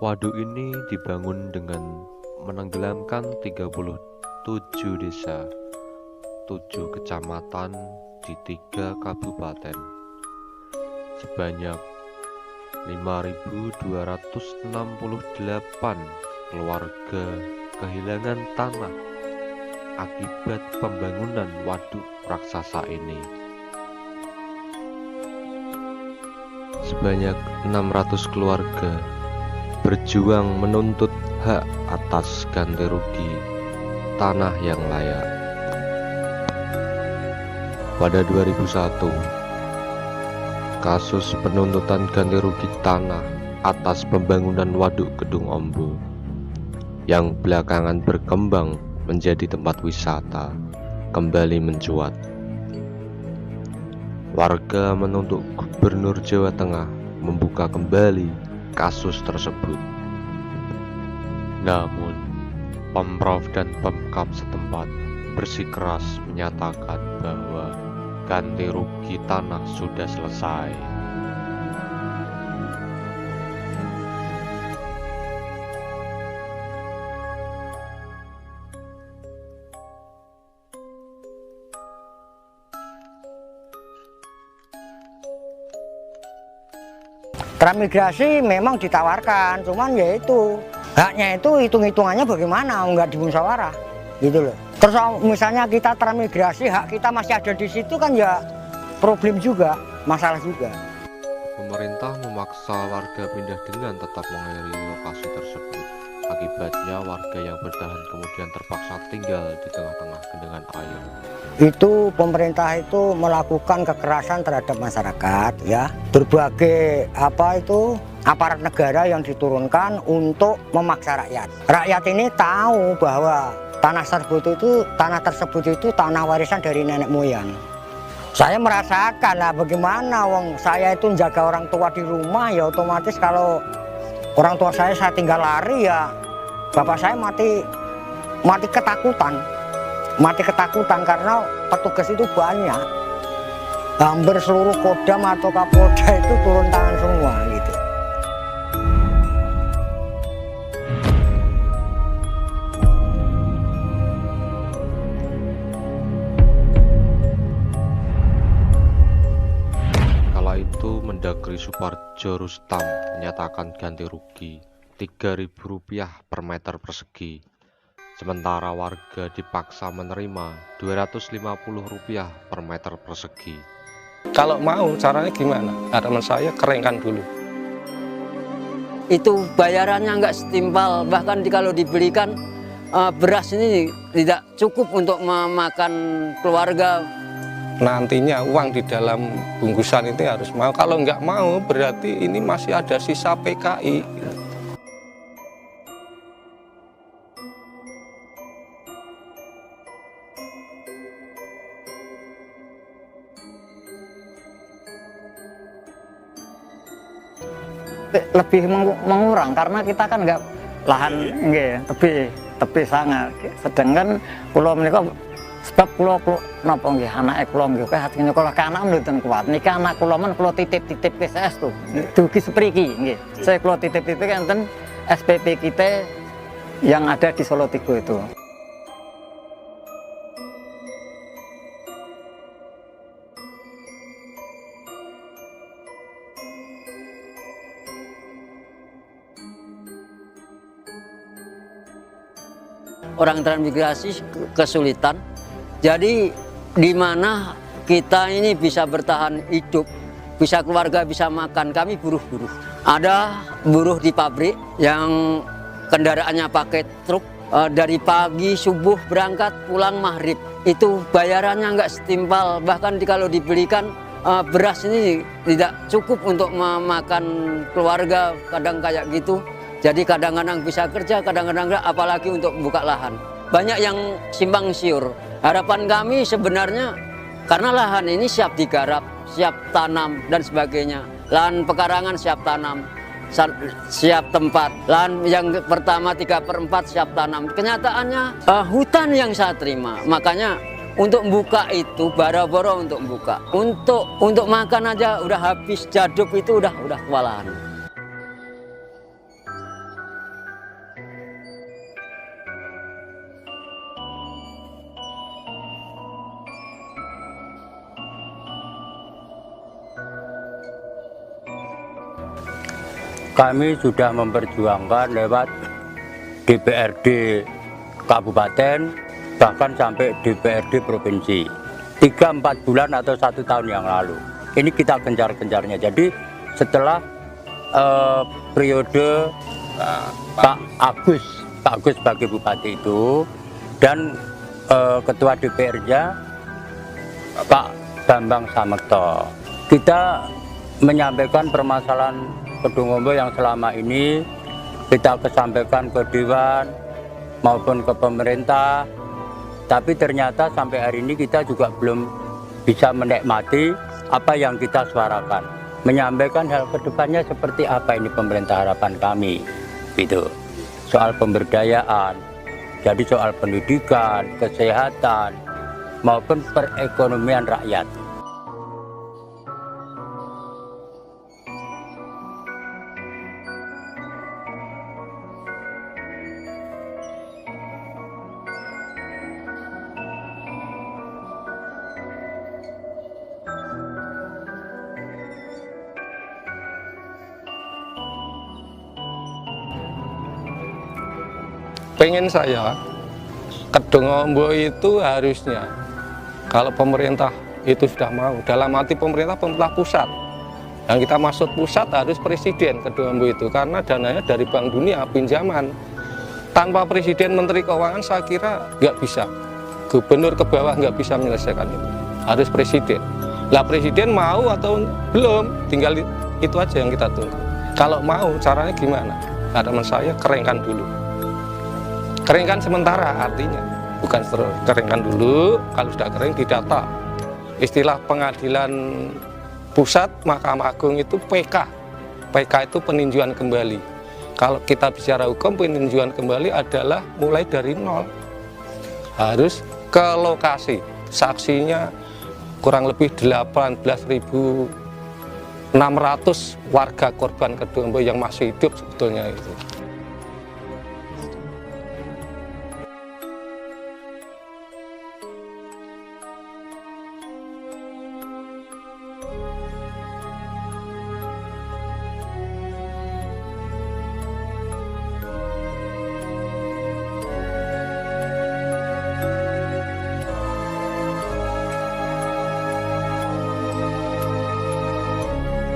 Waduk ini dibangun dengan menenggelamkan 37 desa, 7 kecamatan di 3 kabupaten. Sebanyak 5.268 keluarga kehilangan tanah akibat pembangunan waduk raksasa ini. Sebanyak 600 keluarga berjuang menuntut hak atas ganti rugi tanah yang layak. Pada 2001, kasus penuntutan ganti rugi tanah atas pembangunan waduk Kedung Ombo yang belakangan berkembang menjadi tempat wisata kembali mencuat. Warga menuntut Gubernur Jawa Tengah membuka kembali kasus tersebut. Namun, Pemprov dan Pemkab setempat bersikeras menyatakan bahwa ganti rugi tanah sudah selesai. Transmigrasi memang ditawarkan, cuman ya itu haknya itu hitung-hitungannya bagaimana, nggak dimusyawarah gitu loh. Terus misalnya kita transmigrasi, hak kita masih ada di situ kan ya problem juga, masalah juga. Pemerintah memaksa warga pindah dengan tetap mengairi lokasi tersebut. Akibatnya warga yang bertahan kemudian terpaksa tinggal di tengah-tengah genangan air. Itu pemerintah itu melakukan kekerasan terhadap masyarakat ya, berbagai aparat negara yang diturunkan untuk memaksa rakyat. Rakyat ini tahu bahwa tanah tersebut itu tanah warisan dari nenek moyang. Saya merasakan lah bagaimana wong saya itu menjaga orang tua di rumah, ya otomatis kalau orang tua saya tinggal lari ya bapak saya mati ketakutan karena petugas itu banyak, hampir seluruh Kodam atau Kapolda itu turun tangan semua gitu. Kala itu Mendagri Soepardjo Rustam menyatakan ganti rugi Rp3.000 per meter persegi. Sementara warga dipaksa menerima Rp250 per meter persegi. Kalau mau caranya gimana? Harapan saya keringkan dulu. Itu bayarannya nggak setimpal, bahkan kalau dibelikan beras ini tidak cukup untuk memakan keluarga. Nantinya uang di dalam bungkusan itu harus mau. Kalau nggak mau berarti ini masih ada sisa PKI. Lebih mengurang karena kita kan nggak lahan nggih tepi sangat. Sedangkan kula menika sebab kula napa nggih anake kula nggih hati nyokola kanak mboten kuat. Nika anak kula men kula titip ke saestu. Dugi sepriki nggih. Saya kula titip enten SPP kita yang ada di Solo Tigo itu. Orang transmigrasi kesulitan, jadi di mana kita ini bisa bertahan hidup, bisa keluarga bisa makan. Kami buruh-buruh, ada buruh di pabrik yang kendaraannya pakai truk, dari pagi subuh berangkat pulang maghrib, itu bayarannya nggak setimpal, bahkan kalau dibelikan beras ini tidak cukup untuk memakan keluarga, kadang kayak gitu. Jadi kadang-kadang bisa kerja, kadang-kadang enggak, apalagi untuk buka lahan. Banyak yang simpang siur. Harapan kami sebenarnya karena lahan ini siap digarap, siap tanam dan sebagainya. Lahan pekarangan siap tanam, siap tempat. Lahan yang pertama 3/4 siap tanam. Kenyataannya hutan yang saya terima. Makanya untuk buka itu bara-bara untuk buka. Untuk makan aja udah habis, jaduk itu udah kewalahan. kami sudah memperjuangkan lewat DPRD Kabupaten, bahkan sampai DPRD Provinsi 3-4 bulan atau 1 tahun yang lalu. Ini kita gencar-gencarnya. Jadi setelah periode Pak Agus sebagai bupati itu, dan ketua DPR-nya Pak Bambang Samekto, kita menyampaikan permasalahan Kedung Ombo yang selama ini kita kesampaikan ke Dewan maupun ke pemerintah, tapi ternyata sampai hari ini kita juga belum bisa menikmati apa yang kita suarakan, menyampaikan hal kedepannya seperti apa ini pemerintah harapan kami, gitu. Soal pemberdayaan, jadi soal pendidikan, kesehatan, maupun perekonomian rakyat. Pengen saya, Kedung Ombo itu harusnya, kalau pemerintah itu sudah mau, dalam arti pemerintah pusat, yang kita maksud pusat harus presiden Kedung Ombo itu, karena dananya dari Bank Dunia, pinjaman. Tanpa presiden, menteri keuangan saya kira nggak bisa, gubernur ke bawah nggak bisa menyelesaikan itu, harus presiden. Lah presiden mau atau belum, tinggal itu aja yang kita tunggu. Kalau mau, caranya gimana? Harapan saya keringkan dulu. Keringkan sementara artinya, bukan keringkan dulu, kalau sudah kering didata. Istilah pengadilan pusat, Mahkamah Agung itu PK. PK itu peninjauan kembali. Kalau kita bicara hukum, peninjauan kembali adalah mulai dari nol. Harus ke lokasi. Saksinya kurang lebih 18.600 warga korban Kedung Ombo yang masih hidup sebetulnya itu.